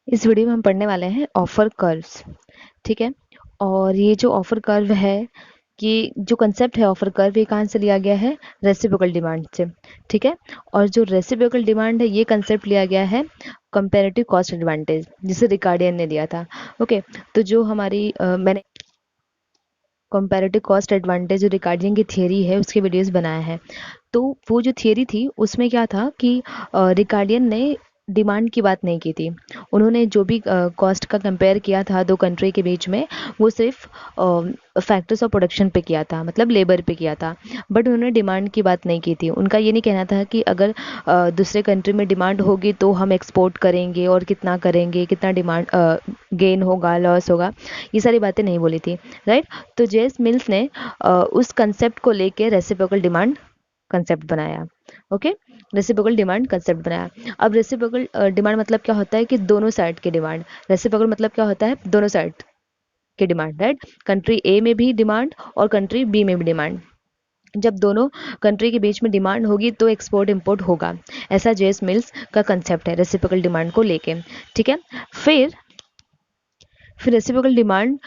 इस वीडियो में हम पढ़ने वाले हैं ऑफर कर्व्स। ठीक है। और ये जो ऑफर कर्व है, ये जो कंसेप्ट है ऑफर कर्व, ये कहाँ से लिया गया है? रेसिप्रोकल डिमांड से। ठीक है। और जो रेसिप्रोकल डिमांड है, ये कंसेप्ट लिया गया है कंपैरेटिव कॉस्ट एडवांटेज, जिसे रिकार्डियन ने दिया था। ओके। तो जो हमारी मैंने कंपैरेटिव कॉस्ट एडवांटेज जो रिकार्डियन की थियरी है, उसके वीडियोस बनाया है। तो वो जो थियरी थी उसमें क्या था कि रिकार्डियन ने डिमांड की बात नहीं की थी। उन्होंने जो भी कॉस्ट का कंपेयर किया था दो कंट्री के बीच में, वो सिर्फ फैक्टर्स ऑफ प्रोडक्शन पे किया था, मतलब लेबर पे किया था। बट उन्होंने डिमांड की बात नहीं की थी। उनका ये नहीं कहना था कि अगर दूसरे कंट्री में डिमांड होगी तो हम एक्सपोर्ट करेंगे और कितना करेंगे, कितना डिमांड गेन होगा, लॉस होगा, ये सारी बातें नहीं बोली थी। राइट। तो जेएस मिल्स ने उस कंसेप्ट को लेके रेसिप्रोकल डिमांड कंसेप्ट बनाया। ओके। रेसिप्रोकल डिमांड कंसेप्ट बनाया। अब रेसिप्रोकल डिमांड मतलब क्या होता है कि दोनों साइड की डिमांड। रेसिप्रोकल मतलब क्या होता है? दोनों साइड की डिमांड। राइट। कंट्री ए में भी डिमांड और कंट्री बी में भी डिमांड। जब दोनों कंट्री के बीच में डिमांड होगी तो एक्सपोर्ट इंपोर्ट होगा। ऐसा जेएस मिल्स का कंसेप्ट है रेसिप्रोकल डिमांड को लेके। ठीक है। फिर फिर reciprocal demand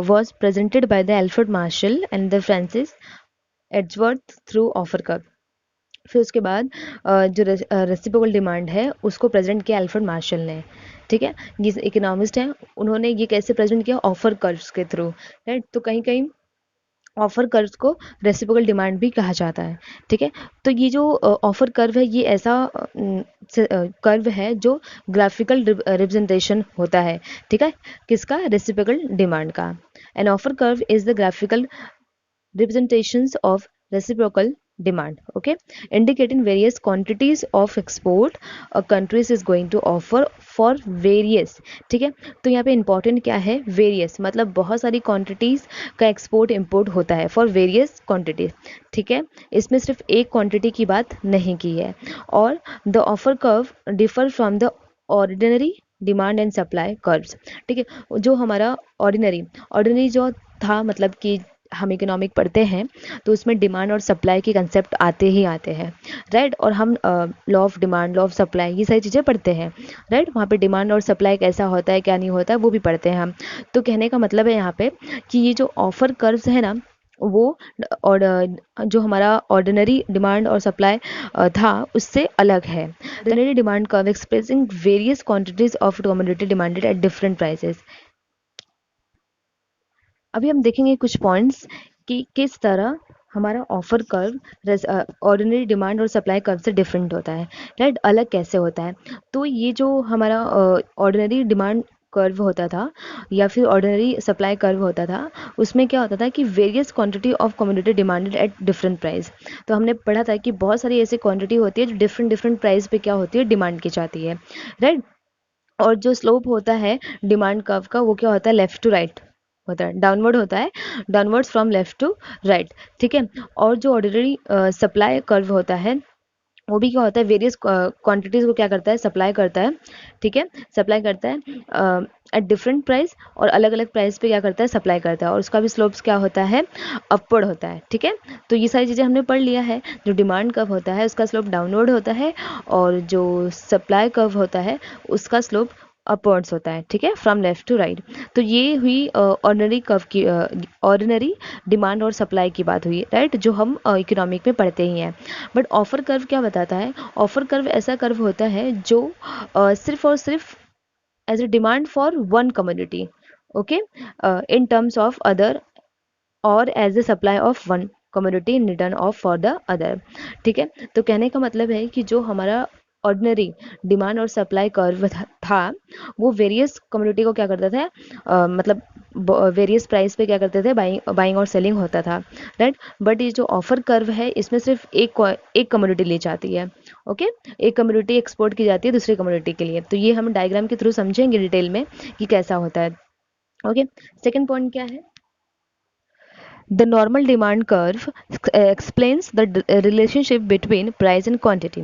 was presented by the Alfred Marshall and the Francis Edgeworth through offer curve. फिर उसके बाद जो रेसिप्रोकल डिमांड है उसको प्रेजेंट किया अल्फ्रेड मार्शल ने। ठीक है। ये इकोनॉमिस्ट हैं, उन्होंने ये कैसे प्रेजेंट किया? ऑफर कर्व्स के थ्रू। राइट। तो कहीं कहीं ऑफर कर्व्स को रेसिप्रोकल डिमांड भी कहा जाता है। ठीक है। तो ये जो ऑफर कर्व है, ये ऐसा कर्व है जो ग्राफिकल रिप्रेजेंटेशन होता है। ठीक है। किसका? रेसिप्रोकल डिमांड का। An offer curve is the graphical representations of reciprocal demand, okay, indicating various quantities of export a countries is going to offer for various। ठीक है। तो यहाँ पे इंपॉर्टेंट क्या है? वेरियस, मतलब बहुत सारी क्वांटिटीज का एक्सपोर्ट इंपोर्ट होता है फॉर वेरियस क्वांटिटीज। ठीक है। इसमें सिर्फ एक क्वांटिटी की बात नहीं की है। और the offer curve differ from the ordinary demand and supply curves. ठीक है। जो हमारा ऑर्डिनरी जो था, मतलब कि हम इकोनॉमिक पढ़ते हैं तो उसमें डिमांड और सप्लाई के कंसेप्ट आते ही आते हैं। राइट। और हम law of demand, law of supply, ये सारी चीज़ें पढ़ते हैं। राइट। वहाँ पे डिमांड और सप्लाई कैसा होता है, क्या नहीं होता है, वो भी पढ़ते हैं हम। तो कहने का मतलब है यहाँ पे कि ये जो ऑफर कर्व्स है ना, वो और जो हमारा ऑर्डिनरी डिमांड और सप्लाई था, उससे अलग है। Ordinary demand curve expressing various quantities of commodity demanded at different prices. अभी हम देखेंगे कुछ पॉइंट्स कि किस तरह हमारा ऑफर कर्व ऑर्डिनरी डिमांड और सप्लाई कर्व से डिफरेंट होता है। राइट। अलग कैसे होता है? तो ये जो हमारा ऑर्डिनरी डिमांड कर्व होता था या फिर ऑर्डिनरी सप्लाई कर्व होता था, उसमें क्या होता था कि various quantity of commodity demanded at different price. तो हमने पढ़ा था कि बहुत सारी ऐसी क्वांटिटी होती है जो डिफरेंट डिफरेंट प्राइस पे क्या होती है? डिमांड की जाती है। राइट। और जो स्लोप होता है डिमांड कर्व का, वो क्या होता है? लेफ्ट टू राइट होता है, डाउनवर्ड होता है, downwards from left to right. ठीक है। और जो ऑर्डिनरी सप्लाई कर्व होता है, वो भी क्या होता है? वेरियस क्वांटिटीज को क्या करता है? सप्लाई करता है। ठीक है। सप्लाई करता है एट डिफरेंट प्राइस, और अलग अलग प्राइस पे क्या करता है? सप्लाई करता है। और उसका भी स्लोप्स क्या होता है? अपवर्ड होता है। ठीक है। तो ये सारी चीज़ें हमने पढ़ लिया है। जो डिमांड कर्व होता है उसका स्लोप डाउनवर्ड होता है, और जो सप्लाई कर्व होता है उसका स्लोप अपवर्ड्स होता है। ठीक है। From left to right. तो ये हुई ऑर्डिनरी कर्व की, ऑर्डिनरी डिमांड और सप्लाई की बात हुई। राइट। जो हम इकोनॉमिक में पढ़ते ही हैं। बट ऑफर कर्व क्या बताता है? ऑफर कर्व ऐसा कर्व होता है जो सिर्फ और सिर्फ as a demand for one community, okay, in terms of other, और as a supply of one community in return of for the other. ठीक है। तो कहने का मतलब है कि जो हमारा ऑर्डिनरी डिमांड और सप्लाई कर्व था, वो वेरियस कम्युनिटी को क्या करता था? मतलब वेरियस प्राइस पे क्या करते थे? बाइंग और सेलिंग होता था। राइट। बट ये जो ऑफर कर्व है, इसमें सिर्फ एक कम्युनिटी ली जाती है। ओके। एक कम्युनिटी एक्सपोर्ट की जाती है दूसरी कम्युनिटी के लिए। तो ये हम डायग्राम के थ्रू समझेंगे डिटेल में कि कैसा होता है। ओके। सेकेंड पॉइंट क्या है? The normal demand curve explains the relationship between price and quantity।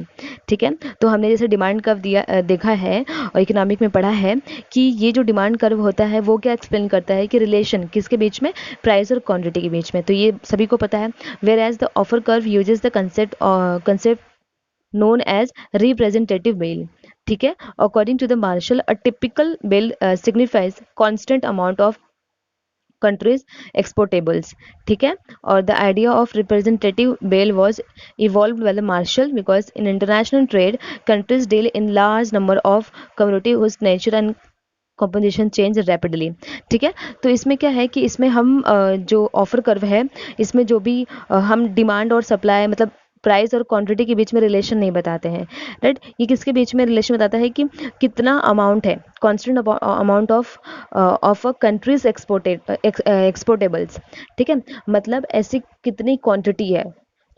ठीक है। तो हमने जैसे डिमांड कर्व देखा है और इकोनॉमिक में पढ़ा है कि ये जो डिमांड कर्व होता है वो क्या एक्सप्लेन करता है कि रिलेशन किसके बीच में? प्राइस और क्वांटिटी के बीच में। तो ये सभी को पता है। Where as the offer curve uses the concept known as representative meal. ठीक है। According to the Marshall a typical bill signifies constant amount of countries exportables, ठीक है। और the idea of representative bail was evolved by the Marshall because in international trade countries deal in large number of community whose nature and composition change rapidly, ठीक है। तो इसमें क्या है कि इसमें हम जो ऑफर कर्व है, इसमें जो भी हम डिमांड और सप्लाई मतलब प्राइस और क्वांटिटी के बीच में रिलेशन नहीं बताते हैं, राइट। ये किसके बीच में रिलेशन बताता है कि कितना अमाउंट है, constant amount of a countries exportables, ठीक है। मतलब ऐसी कितनी क्वांटिटी है,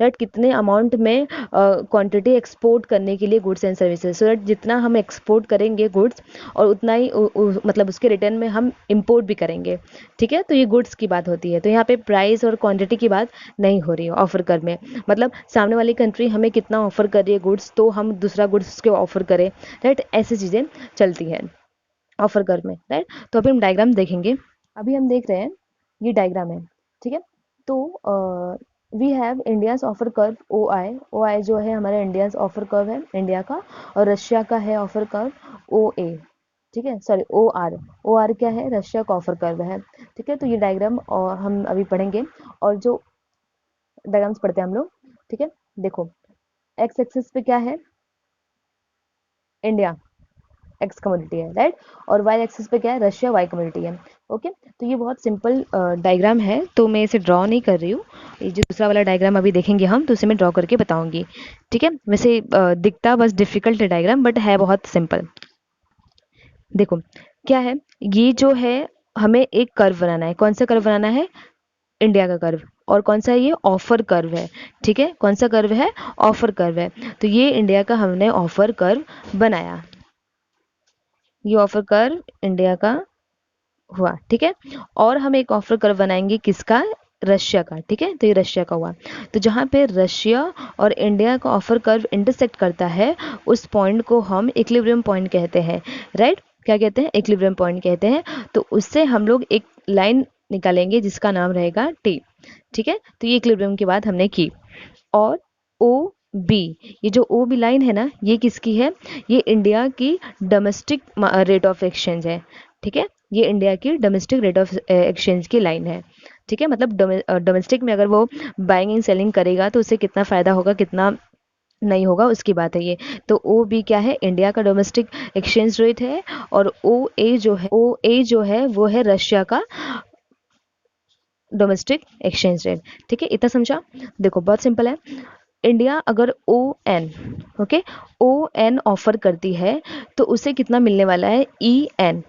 राइट, कितने अमाउंट में क्वांटिटी एक्सपोर्ट करने के लिए goods and services, so that जितना हम एक्सपोर्ट करेंगे गुड्स और उतना ही मतलब उसके रिटर्न में हम इंपोर्ट भी करेंगे, ठीक है। तो ये गुड्स की बात होती है, तो यहाँ पे प्राइस और क्वांटिटी की बात नहीं हो रही है ऑफर कर में। मतलब सामने वाली कंट्री हमें कितना ऑफर कर रही है गुड्स, तो हम दूसरा गुड्स उसके ऑफर करें, राइट, ऐसी चीज़ें चलती है ऑफर कर में, राइट। तो अभी हम डायग्राम देखेंगे। अभी हम देख रहे हैं, ये डायग्राम है, ठीक है। तो we have India's offer curve O I जो है हमारा इंडियाज ऑफर कर्व है इंडिया का, और रशिया का है ऑफर कर्व ओ ए, ठीक है, सॉरी ओ आर क्या है, रशिया का ऑफर कर्व है, ठीक है। तो ये डायग्राम और हम अभी पढ़ेंगे, और जो डायग्राम्स पढ़ते हैं हम लोग, ठीक है। देखो, एक्स एक्सिस पे क्या है, इंडिया एक्स कम्युनिटी है, राइट, और वाई एक्सिस पे क्या है, रशिया वाई कम्युनिटी है, ओके। तो ये बहुत सिंपल डायग्राम है, तो मैं इसे ड्रॉ नहीं कर रही हूँ। ये जो दूसरा वाला डायग्राम अभी देखेंगे हम, तो उसे मैं ड्रॉ करके बताऊंगी, ठीक है। वैसे दिखता बस डिफिकल्ट है डायग्राम, बट है बहुत सिंपल। देखो क्या है, ये जो है हमें एक कर्व बनाना है, कौन सा कर्व बनाना है, इंडिया का कर्व, और कौन सा है, ये ऑफर कर्व है, ठीक है। कौन सा कर्व है, ऑफर कर्व है। तो ये इंडिया का हमने ऑफर कर्व बनाया, ये ऑफर कर्व इंडिया का हुआ, ठीक है। और हम एक ऑफर कर्व बनाएंगे किसका, रशिया का, ठीक है। तो ये रशिया का हुआ। तो जहाँ पे रशिया और इंडिया का ऑफर कर्व इंटरसेक्ट करता है, उस पॉइंट को हम इक्विलिब्रियम पॉइंट कहते हैं, राइट। क्या कहते हैं, इक्विलिब्रियम पॉइंट कहते हैं। तो उससे हम लोग एक लाइन निकालेंगे जिसका नाम रहेगा टी, ठीक है। तो ये इक्विलिब्रियम की बात हमने की। और ओ बी, ये जो ओ बी लाइन है ना, ये किसकी है, ये इंडिया की डोमेस्टिक रेट ऑफ एक्सचेंज है, ठीक है। ये इंडिया की डोमेस्टिक रेट ऑफ एक्सचेंज की लाइन है, ठीक है। मतलब डोमेस्टिक में अगर वो बाइंग एंड सेलिंग करेगा तो उसे कितना फायदा होगा, कितना नहीं होगा, उसकी बात है ये। तो ओ बी क्या है, इंडिया का डोमेस्टिक एक्सचेंज रेट है, और ओ ए जो है वो है रशिया का डोमेस्टिक एक्सचेंज रेट, ठीक है। इतना समझा। देखो बहुत सिंपल है, इंडिया अगर O N, okay, O N offer करती है तो उसे कितना मिलने वाला है, ई एन,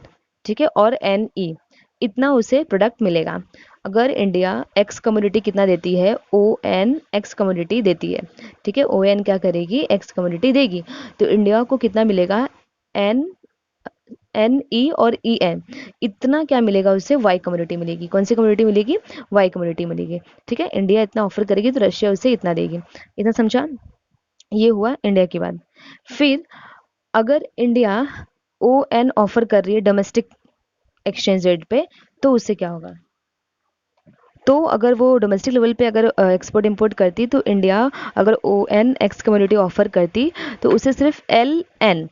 ठीक है, और एन ई, इतना उसे प्रोडक्ट मिलेगा। अगर इंडिया एक्स कम्युनिटी कितना देती है, ओ एन एक्स कम्युनिटी देती है, ठीक है, ओ एन क्या करेगी, एक्स कम्युनिटी देगी, तो इंडिया को कितना मिलेगा, एन एन ई और ई एन, इतना क्या मिलेगा उससे, वाई कम्युनिटी मिलेगी। कौन सी कम्युनिटी मिलेगी, वाई कम्युनिटी मिलेगी, ठीक है। इंडिया इतना ऑफर करेगी तो रशिया उसे इतना देगी, इतना समझा। ये हुआ इंडिया की बात। फिर अगर इंडिया ओ एन ऑफर कर रही है डोमेस्टिक एक्सचेंज रेट पे, तो उससे क्या होगा, तो अगर वो डोमेस्टिक लेवल पे अगर एक्सपोर्ट इंपोर्ट करती, तो इंडिया अगर O N X community offer करती, तो उसे सिर्फ एल एन,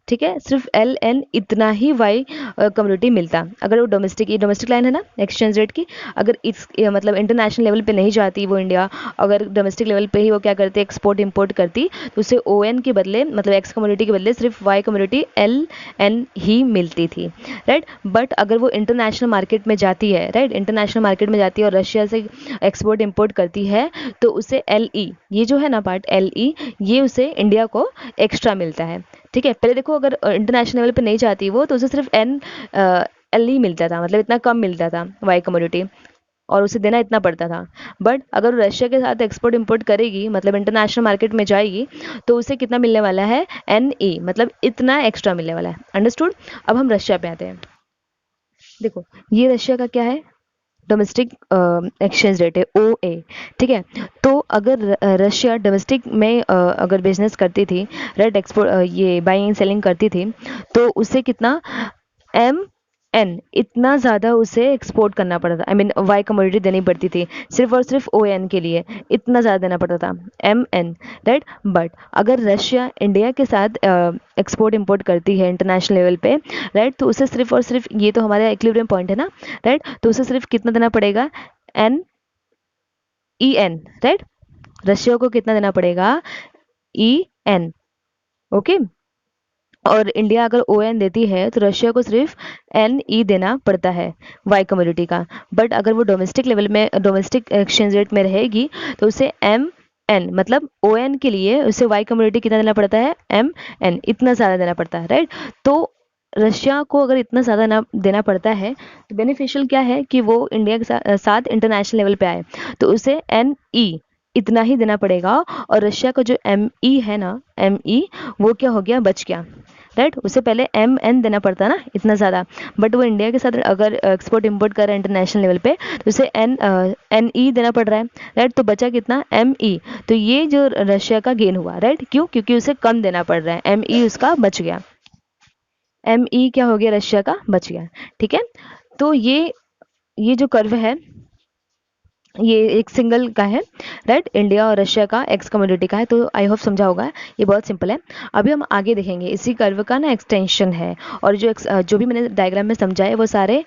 ठीक है, सिर्फ एल एन इतना ही वाई कम्युनिटी मिलता। अगर वो डोमेस्टिक, ये डोमेस्टिक लाइन है ना एक्सचेंज रेट की, अगर इस मतलब इंटरनेशनल लेवल पे नहीं जाती वो इंडिया, अगर डोमेस्टिक लेवल पे ही वो क्या करती, एक्सपोर्ट इंपोर्ट करती, तो उसे ओ एन के बदले मतलब एक्स कम्युनिटी के बदले सिर्फ वाई कम्युनिटी एल एन ही मिलती थी, राइट। बट अगर वो इंटरनेशनल मार्केट में जाती है, राइट, इंटरनेशनल मार्केट में जाती है और रशिया से एक्सपोर्ट इंपोर्ट करती है, तो उसे एल ई, ये जो है ना पार्ट एल ई, ये उसे इंडिया को एक्स्ट्रा मिलता है, ठीक है। पहले देखो अगर इंटरनेशनल लेवल पे नहीं जाती वो, तो उसे सिर्फ एन एल ही मिलता था, मतलब इतना कम मिलता था वाई कमोडिटी, और उसे देना इतना पड़ता था। बट अगर रशिया के साथ एक्सपोर्ट इंपोर्ट करेगी, मतलब इंटरनेशनल मार्केट में जाएगी, तो उसे कितना मिलने वाला है, एन ई, मतलब इतना एक्स्ट्रा मिलने वाला है। अंडरस्टूड। अब हम रशिया पे आते हैं। देखो ये रशिया का क्या है, डोमेस्टिक एक्सचेंज रेट है ओ ए, ठीक है। तो अगर रशिया डोमेस्टिक में अगर बिजनेस करती थी, राइट, एक्सपोर्ट ये बाइंग एंड सेलिंग करती थी, तो उससे कितना, एम एन इतना ज़्यादा उसे एक्सपोर्ट करना पड़ता था, आई मीन वाई कमोडिटी देनी पड़ती थी सिर्फ और सिर्फ ओ एन के लिए, इतना ज़्यादा देना पड़ता था, एम एन, राइट। बट अगर रशिया इंडिया के साथ एक्सपोर्ट इंपोर्ट करती है इंटरनेशनल लेवल पे, राइट, तो उसे सिर्फ और सिर्फ, ये तो हमारा इक्विलिब्रियम पॉइंट है ना, राइट, तो उसे सिर्फ कितना देना पड़ेगा, N E N, right. Russia को कितना देना पड़ेगा, ई एन, ओके। और इंडिया अगर ओ एन देती है तो रशिया को सिर्फ एन ई देना पड़ता है वाई कमोडिटी का। बट अगर वो डोमेस्टिक लेवल में, डोमेस्टिक एक्सचेंज रेट में रहेगी, तो उसे एम एन, मतलब ओ एन के लिए उसे वाई कमोडिटी कितना देना पड़ता है, एम एन, इतना ज़्यादा देना पड़ता है, राइट। तो रशिया को अगर इतना ज़्यादा ना देना पड़ता है, तो बेनिफिशियल क्या है कि वो इंडिया के साथ इंटरनेशनल लेवल पे आए, तो उसे एन ई इतना ही देना पड़ेगा। और रशिया का जो एम ई है ना, एम ई, वो क्या हो गया, बच गया, राइट। उसे पहले एम एन देना पड़ता ना इतना ज़्यादा, बट वो इंडिया के साथ अगर एक्सपोर्ट इंपोर्ट कर रहा है इंटरनेशनल लेवल पे, तो उसे एन ई देना पड़ रहा है, राइट। तो बचा कितना, एम ई। तो ये जो रशिया का गेन हुआ, राइट, क्यों, क्योंकि उसे कम देना पड़ रहा है, एम ई उसका बच गया, एम ई क्या हो गया, रशिया का बच गया, ठीक है। तो ये जो कर्व है, ये एक सिंगल का है, राइट, इंडिया और रशिया का एक्स कम्युनिटी का है। तो आई होप समझा होगा, ये बहुत सिंपल है। अभी हम आगे देखेंगे, इसी कर्व का ना एक्सटेंशन है, और जो भी मैंने डायग्राम में समझाए वो सारे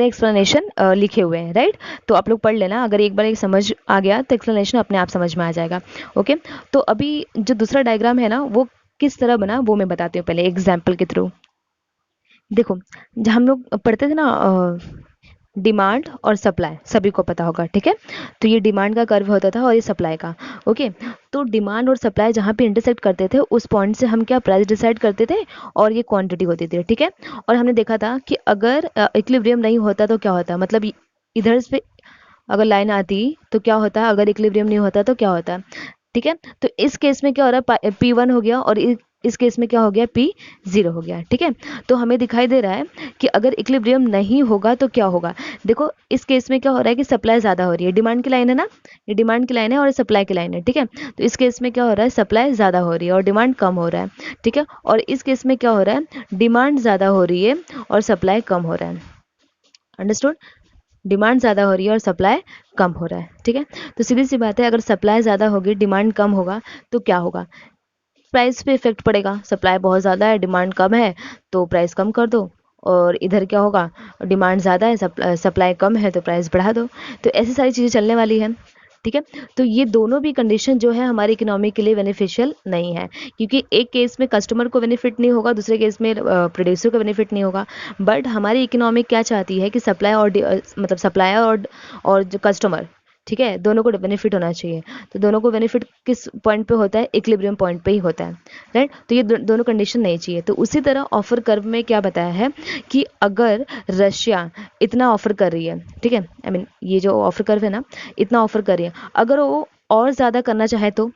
एक्सप्लेनेशन लिखे हुए हैं, राइट। तो आप लोग पढ़ लेना, अगर एक बार एक समझ आ गया तो एक्सप्लेनेशन अपने आप समझ में आ जाएगा, ओके। तो अभी जो दूसरा डायग्राम है ना, वो किस तरह बना वो मैं बताती हूँ पहले एग्जाम्पल के थ्रू। देखो, जब हम लोग पढ़ते थे ना, डिमांड और सप्लाई सभी को पता होगा, ठीक है। तो ये डिमांड का कर्व होता था और ये सप्लाई का, ओके। तो डिमांड और सप्लाई जहाँ पे इंटरसेक्ट करते थे, उस पॉइंट से हम क्या प्राइस डिसाइड करते थे, और ये क्वांटिटी होती थी, ठीक है। और हमने देखा था कि अगर इक्विलिब्रियम नहीं होता तो क्या होता, मतलब इधर से अगर लाइन आती तो क्या होता, अगर इक्विलिब्रियम नहीं होता तो क्या होता, ठीक है। तो इस केस में क्या हो रहा है, पी वन हो गया, और इस केस में क्या हो गया, पी जीरो हो गया, ठीक है। तो हमें दिखाई दे रहा है कि अगर इक्विलिब्रियम नहीं होगा तो क्या होगा। देखो, इस केस में क्या हो रहा है कि सप्लाई ज़्यादा हो रही है, डिमांड की लाइन है ना, ये डिमांड की लाइन है और सप्लाई की लाइन है, ठीक है। तो इस केस में क्या हो रहा है, सप्लाई ज़्यादा हो रही है और डिमांड कम हो रहा है, ठीक है। और इस केस में क्या हो रहा है, डिमांड ज़्यादा हो रही है और सप्लाई कम हो रहा है, अंडरस्टूड। डिमांड ज़्यादा हो रही है और सप्लाई कम हो रहा है, ठीक है। तो सीधी सी बात है, अगर सप्लाई ज़्यादा होगी, डिमांड कम होगा, तो क्या होगा, प्राइस पे इफेक्ट पड़ेगा। सप्लाई बहुत ज़्यादा है, डिमांड कम है, तो प्राइस कम कर दो। और इधर क्या होगा, डिमांड ज़्यादा है, सप्लाई कम है, तो प्राइस बढ़ा दो। तो ऐसी सारी चीज़ें चलने वाली हैं, ठीक है। तो ये दोनों भी कंडीशन जो है हमारी इकोनॉमी के लिए बेनिफिशियल नहीं है, क्योंकि एक केस में कस्टमर को बेनिफिट नहीं होगा, दूसरे केस में प्रोड्यूसर को बेनिफिट नहीं होगा। बट हमारी इकोनॉमी क्या चाहती है कि सप्लाई और मतलब सप्लायर और जो कस्टमर, ठीक है, दोनों को बेनिफिट होना चाहिए। तो दोनों को बेनिफिट किस पॉइंट पे होता है, इक्विलिब्रियम पॉइंट पे ही होता है, राइट। तो ये दोनों कंडीशन नहीं चाहिए। तो उसी तरह ऑफर कर्व में क्या बताया है कि अगर रशिया इतना ऑफर कर रही है, ठीक है, आई मीन ये जो ऑफर कर्व है ना, इतना ऑफर कर रही है, अगर वो और ज़्यादा करना चाहे तो,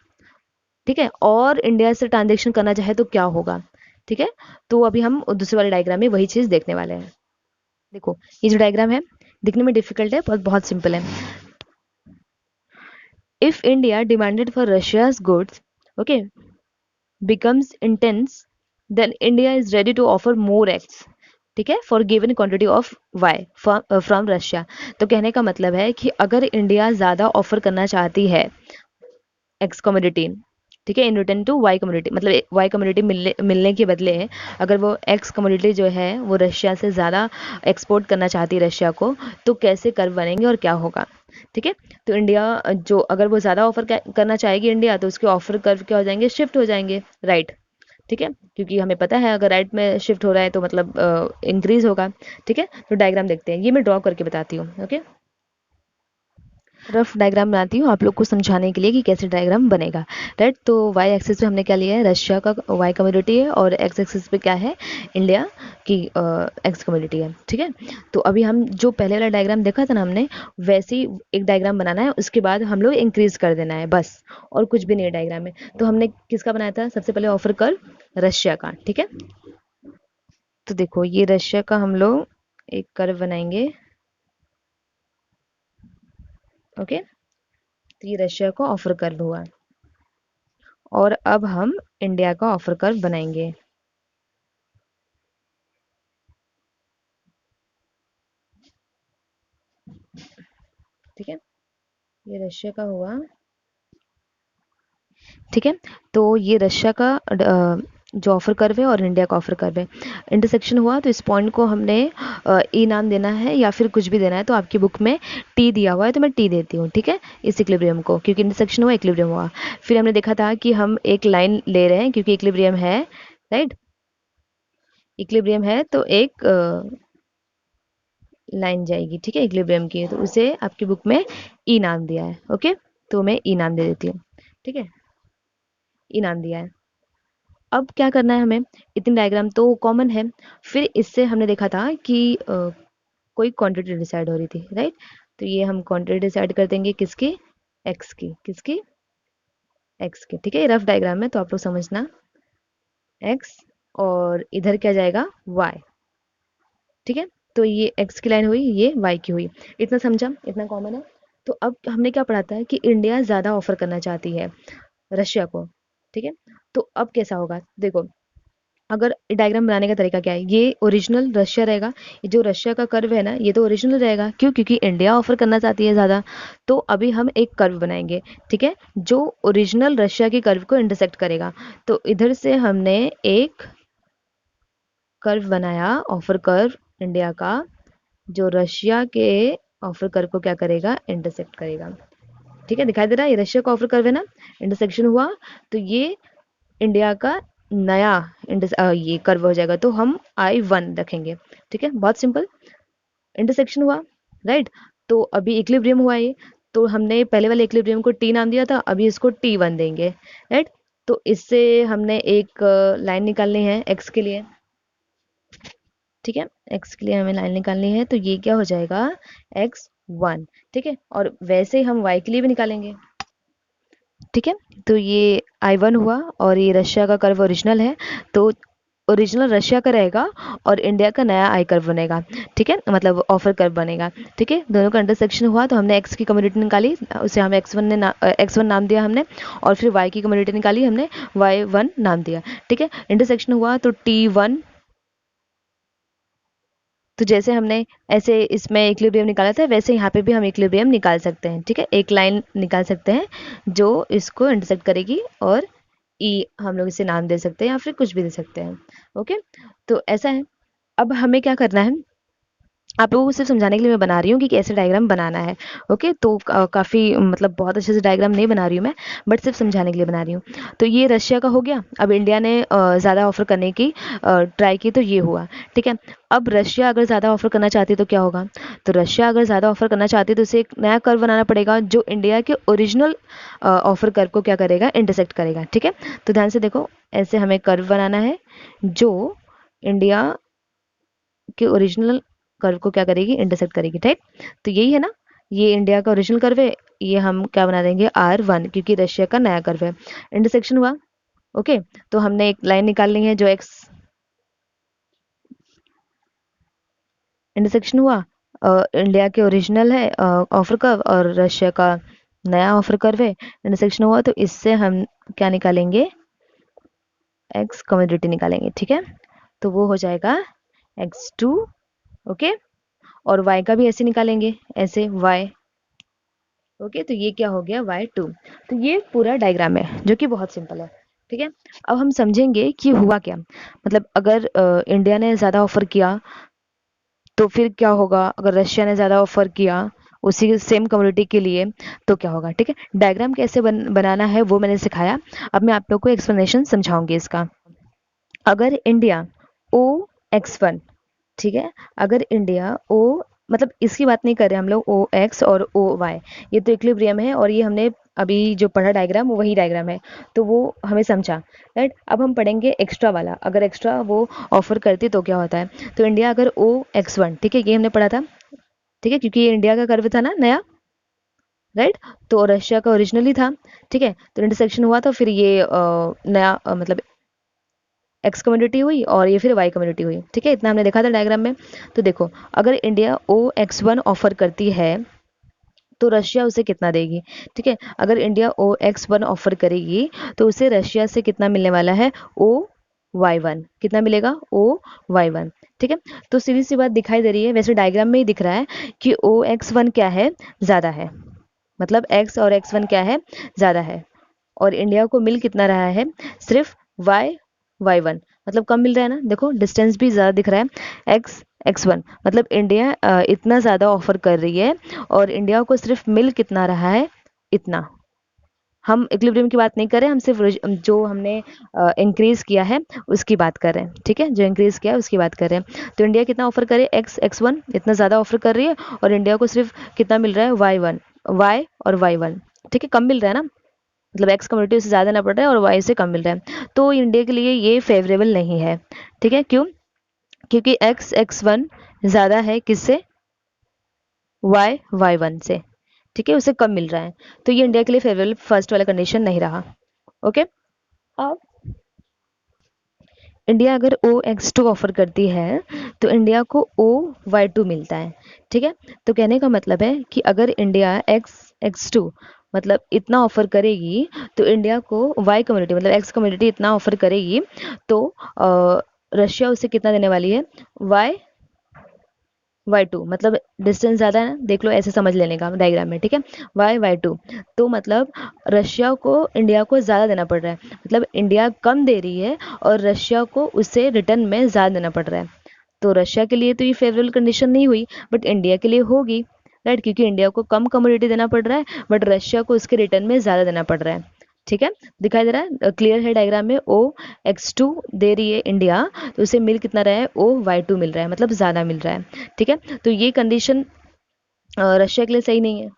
ठीक है, और इंडिया से ट्रांजेक्शन करना चाहे तो क्या होगा, ठीक है। तो अभी हम दूसरे वाले डायग्राम में वही चीज़ देखने वाले हैं। देखो, ये जो डायग्राम है, दिखने में डिफिकल्ट है, बहुत बहुत सिंपल है। If India demanded for Russia's goods, okay, becomes intense, then India is ready to offer more X, ठीक है, for given quantity of Y from Russia. तो कहने का मतलब है कि अगर इंडिया ज़्यादा ऑफर करना चाहती है एक्स कमोडिटी, ठीक है, in return to Y commodity, मतलब वाई कमोडिटी मिलने के बदले अगर वो एक्स कमोडिटी जो है वो रशिया से ज़्यादा एक्सपोर्ट करना चाहती है रशिया को, तो कैसे कर्व बनेंगे और क्या होगा, ठीक है। तो इंडिया जो अगर वो ज़्यादा ऑफर करना चाहेगी इंडिया, तो उसके ऑफर कर्व क्या हो जाएंगे, शिफ्ट हो जाएंगे, राइट, ठीक है। क्योंकि हमें पता है अगर राइट में शिफ्ट हो रहा है तो मतलब इंक्रीज होगा, ठीक है। तो डायग्राम देखते हैं, ये मैं ड्रॉ करके बताती हूँ, ओके। रफ डायग्राम बनाती हूँ आप लोग को समझाने के लिए कि कैसे डायग्राम बनेगा, राइट। तो वाई एक्सिस पे हमने क्या लिया है, रशिया का वाई कम्युनिटी है, और एक्स एक्सिस पे क्या है, इंडिया की एक्स कम्युनिटी है, ठीक है। तो अभी हम जो पहले वाला डायग्राम देखा था ना हमने, वैसे ही एक डायग्राम बनाना है, उसके बाद हम लोग इंक्रीज कर देना है बस, और कुछ भी नहीं है डायग्राम में। तो हमने किसका बनाया था, सबसे पहले ऑफर कर रशिया का, ठीक है। तो देखो, ये रशिया का हम लोग एक कर्व बनाएंगे, ओके। तो ये रशिया का ऑफर कर्व हुआ, और अब हम इंडिया का ऑफर कर्व बनाएंगे। ठीक है, ये रशिया का हुआ। ठीक है, तो ये रशिया का जो ऑफर कर्व है और इंडिया का ऑफर कर्व है, इंटरसेक्शन हुआ तो इस पॉइंट को हमने ई नाम देना है या फिर कुछ भी देना है। तो आपकी बुक में टी दिया हुआ है तो मैं टी देती हूँ। ठीक है, इस इक्विलिब्रियम को, क्योंकि इंटरसेक्शन हुआ इक्विलिब्रियम हुआ। फिर हमने देखा था कि हम एक लाइन ले रहे हैं क्योंकि इक्विलिब्रियम है, राइट, इक्विलिब्रियम है तो एक लाइन जाएगी। ठीक है, इक्विलिब्रियम की, तो उसे आपकी बुक में ई नाम दिया है। ओके, तो मैं ई नाम दे देती हूँ। ठीक है, ई नाम दिया है। अब क्या करना है हमें, इतनी डायग्राम तो कॉमन है। फिर इससे हमने देखा था कि कोई क्वांटिटी डिसाइड हो रही थी, राइट। तो ये हम क्वांटिटी डिसाइड कर देंगे किसकी, एक्स की, किसकी, एक्स की। ठीक है, ये रफ डायग्राम है तो आप लोग समझना, एक्स और इधर क्या जाएगा, वाई। ठीक है, तो ये एक्स की लाइन हुई, ये वाई की हुई। इतना समझा, इतना कॉमन है। तो अब हमने क्या पढ़ा था कि इंडिया ज़्यादा ऑफर करना चाहती है रशिया को। ठीक है, तो अब कैसा होगा देखो, अगर डायग्राम बनाने का तरीका क्या है, ये ओरिजिनल रशिया रहेगा, ये जो रशिया का कर्व है ना ये तो ओरिजिनल रहेगा, क्यों, क्योंकि इंडिया ऑफर करना चाहती है ज़्यादा। तो अभी हम एक कर्व बनाएंगे, ठीक है, जो ओरिजिनल रशिया के कर्व को इंटरसेक्ट करेगा। तो इधर से हमने एक कर्व बनाया, ऑफर कर्व इंडिया का, जो रशिया के ऑफर कर्व को क्या करेगा, इंटरसेक्ट करेगा। ठीक है, दिखाई दे रहा है, ये रशिया का ऑफर कर्व है ना, इंटरसेक्शन हुआ तो ये इंडिया का नया ये कर्व हो जाएगा, तो हम I1 रखेंगे। ठीक है, बहुत सिंपल, इंटरसेक्शन हुआ, राइट। तो अभी इक्विलिब्रियम हुआ ये, तो हमने पहले वाले इक्विलिब्रियम को टी नाम दिया था, अभी इसको T1 देंगे, राइट। तो इससे हमने एक लाइन निकालनी है एक्स के लिए। ठीक है, एक्स के लिए हमें लाइन निकालनी है, तो ये क्या हो जाएगा, x1। ठीक है, और वैसे ही हम वाई के लिए भी निकालेंगे। ठीक है, तो ये I1 हुआ और ये रशिया का कर्व ओरिजिनल है, तो ओरिजिनल रशिया का रहेगा और इंडिया का नया आई कर्व बनेगा। ठीक है, मतलब ऑफर कर्व बनेगा। ठीक है, दोनों का इंटरसेक्शन हुआ तो हमने एक्स की कम्युनिटी निकाली, उसे हम एक्स वन नाम दिया हमने, और फिर वाई की कम्युनिटी निकाली, हमने y1 नाम दिया। ठीक है, इंटरसेक्शन हुआ तो T1, तो जैसे हमने ऐसे इसमें इक्विलिब्रियम निकाला था वैसे यहाँ पे भी हम इक्विलिब्रियम निकाल सकते हैं। ठीक है, एक लाइन निकाल सकते हैं जो इसको इंटरसेक्ट करेगी, और ई हम लोग इसे नाम दे सकते हैं या फिर कुछ भी दे सकते हैं। ओके, तो ऐसा है। अब हमें क्या करना है, आप लोगों को सिर्फ समझाने के लिए मैं बना रही हूँ कि कैसे डायग्राम बनाना है। ओके, तो काफ़ी मतलब बहुत अच्छे से डायग्राम नहीं बना रही हूँ मैं, बट सिर्फ समझाने के लिए बना रही हूँ। तो ये रशिया का हो गया, अब इंडिया ने ज़्यादा ऑफर करने की ट्राई की तो ये हुआ। ठीक है, अब रशिया अगर ज़्यादा ऑफर करना चाहती है तो क्या होगा, तो रशिया अगर ज़्यादा ऑफर करना चाहती है तो उसे एक नया कर्व बनाना पड़ेगा जो इंडिया के ओरिजिनल ऑफर कर्व को क्या करेगा, इंटरसेक्ट करेगा। ठीक है, तो ध्यान से देखो, ऐसे हमें कर्व बनाना है जो इंडिया के ओरिजिनल कर्व को क्या करेगी, इंटरसेक्ट करेगी, राइट। तो यही है ना, ये इंडिया का ओरिजिनल कर्व है, ये हम क्या बना देंगे, R1, क्योंकि रशिया का नया कर्व है। इंटरसेक्शन हुआ, ओके, तो हमने एक लाइन निकालनी है जो एक्स, इंटरसेक्शन हुआ, इंडिया के ओरिजिनल है ऑफर कर्व और रशिया का नया ऑफर कर्व है, इंटरसेक्शन हुआ तो इससे हम क्या निकालेंगे, एक्स कम्युनिटी निकालेंगे। ठीक है, तो वो हो जाएगा x2। ओके, और y का भी ऐसे निकालेंगे, ऐसे y। ओके, तो ये क्या हो गया, y2। तो ये पूरा डायग्राम है जो कि बहुत सिंपल है। ठीक है, अब हम समझेंगे कि हुआ क्या, मतलब अगर इंडिया ने ज़्यादा ऑफर किया तो फिर क्या होगा, अगर रशिया ने ज़्यादा ऑफर किया उसी सेम कम्युनिटी के लिए तो क्या होगा। ठीक है, डायग्राम कैसे बनाना है वो मैंने सिखाया, अब मैं आप लोग को एक्सप्लेनेशन समझाऊंगी इसका। अगर इंडिया OX1, ठीक है, अगर इंडिया ओ, मतलब इसकी बात नहीं कर रहे हम लोग OX और OY, ये तो इक्विलिब्रियम है और ये हमने अभी जो पढ़ा डायग्राम वो वही डायग्राम है, तो वो हमें समझा, राइट। अब हम पढ़ेंगे एक्स्ट्रा वाला, अगर एक्स्ट्रा वो ऑफर करती तो क्या होता है। तो इंडिया अगर OX1, ठीक है, ये हमने पढ़ा था, ठीक है, क्योंकि ये इंडिया का कर्व था ना नया, राइट, तो रशिया का ओरिजिनली था। ठीक है, तो इंटरसेक्शन हुआ तो फिर ये नया मतलब एक्स कम्युनिटी हुई और ये फिर वाई कम्युनिटी हुई। ठीक है, इतना हमने देखा था डायग्राम में। तो देखो, अगर इंडिया OX1 ऑफर करती है तो रशिया उसे कितना देगी। ठीक है, अगर इंडिया OX1 ऑफर करेगी तो उसे रशिया से कितना मिलने वाला है, y1 कितना मिलेगा OY1। ठीक है, तो सीधी सी बात दिखाई दे रही है, वैसे डायग्राम में ही दिख रहा है कि OX1 क्या है, ज़्यादा है, मतलब x और x1 क्या है, ज़्यादा है। और इंडिया को मिल कितना रहा है, सिर्फ y1, मतलब कम मिल रहा है ना, देखो डिस्टेंस भी ज़्यादा दिख रहा है, x1, मतलब इंडिया इतना ज़्यादा ऑफर कर रही है और इंडिया को सिर्फ मिल कितना रहा है, इतना। हम इक्विलिब्रियम की बात नहीं कर रहे हैं, हम सिर्फ जो हमने इंक्रीज किया है उसकी बात कर रहे हैं। ठीक है, जो इंक्रीज किया है उसकी बात कर रहे हैं। तो इंडिया कितना ऑफर करे, x1 इतना ज़्यादा ऑफर कर रही है और इंडिया को सिर्फ कितना मिल रहा है, y1, y और y1। ठीक है, कम मिल रहा है ना, मतलब एक्स कम्युनिटी उससे ज़्यादा ना पड़ रहा है और वाई से कम मिल रहा है, तो इंडिया के लिए ये फेवरेबल नहीं है। ठीक है, क्यों, क्योंकि x1 ज़्यादा है किससे, y1 से। ठीक है, उसे कम मिल रहा है, तो ये इंडिया के लिए फेवरेबल फर्स्ट वाला कंडीशन नहीं रहा। ओके, अब इंडिया अगर OX2 ऑफर करती है तो इंडिया को OY2 मिलता है। ठीक है, तो कहने का मतलब है कि अगर इंडिया X2 मतलब इतना ऑफर करेगी तो इंडिया को Y कम्युनिटी मतलब X कम्युनिटी इतना ऑफर करेगी, तो रशिया उसे कितना देने वाली है, Y2, मतलब डिस्टेंस ज़्यादा है ना, देख लो ऐसे समझ लेने का डायग्राम में। ठीक है, Y2, तो मतलब रशिया को इंडिया को ज़्यादा देना पड़ रहा है, मतलब इंडिया कम दे रही है और रशिया को उसे रिटर्न में ज़्यादा देना पड़ रहा है। तो रशिया के लिए तो ये फेवरेबल कंडीशन नहीं हुई, बट इंडिया के लिए होगी, राइट, क्योंकि इंडिया को कम कमोडिटी देना पड़ रहा है बट रशिया को उसके रिटर्न में ज़्यादा देना पड़ रहा है। ठीक है, दिखाई दे रहा है, क्लियर है डायग्राम में, OX2 दे रही है इंडिया, तो उसे मिल कितना रहा है, OY2 मिल रहा है, मतलब ज़्यादा मिल रहा है। ठीक है, तो ये कंडीशन रशिया के लिए सही नहीं है,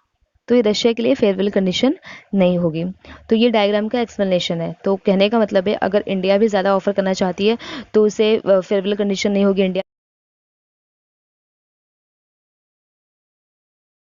तो ये रशिया के लिए फेवरेबल कंडीशन नहीं होगी। तो ये डायग्राम का एक्सप्लेनेशन है। तो कहने का मतलब है अगर इंडिया भी ज़्यादा ऑफर करना चाहती है तो उसे फेवरेबल कंडीशन नहीं होगी इंडिया